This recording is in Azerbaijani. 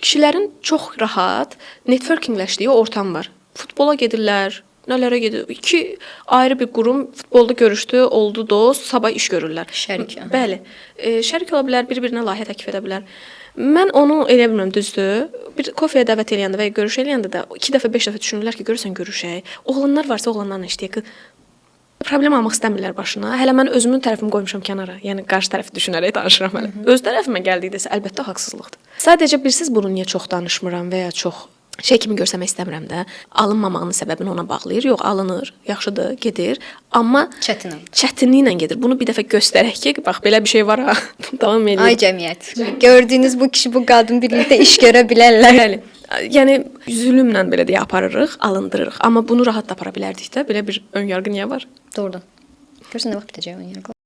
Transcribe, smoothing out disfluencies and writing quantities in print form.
Kişilərin çox rahat networkingləşdiyi ortam var. Futbola gedirlər, nələrə gedir. İki ayrı bir qurum futbolda görüşdü, oldu dost, sabah iş görürlər. Şərik. Bəli. Şərik ola bilər, bir-birinə layihə təklif edə bilər. Mən onu elə bilmirəm, düzdür. Bir kofeyə dəvət eləyəndə və ya görüş eləyəndə də 2 dəfə, 5 dəfə düşünürlər ki, görürsən görüşək. Oğlanlar varsa oğlanlarla işləyək. Problem almaq istəmirlər başına. Hələ mən özümün tərəfimi qoymuşam kənara. Yəni qarşı tərəfi düşünərək danışıram hələ. Öz tərəfimə gəldikdə əlbəttə haqsızlıqdır. Sadəcə bilirsiz bunu niyə çox danışmıram və ya çox kimi görsəmək istəmirəm də. Alınmamağının səbəbini ona bağlayır. Yox, alınır, yaxşıdır, gedir. Amma çətinliklə gedir. Bunu bir dəfə göstərək ki, bax belə bir şey var ha. Davam eləyir. Ay cəmiyyət. Gördüyünüz bu kişi, bu qadın birlikdə iş görə bilərlər. Bəli. Yəni zülmlə belə deyə aparırıq, alındırırıq. Amma bunu rahat da apara bilərdik də. Belə bir ön yarğı niyə var? Doğrudan. Görsən nə vaxt bitəcək ön yarğı?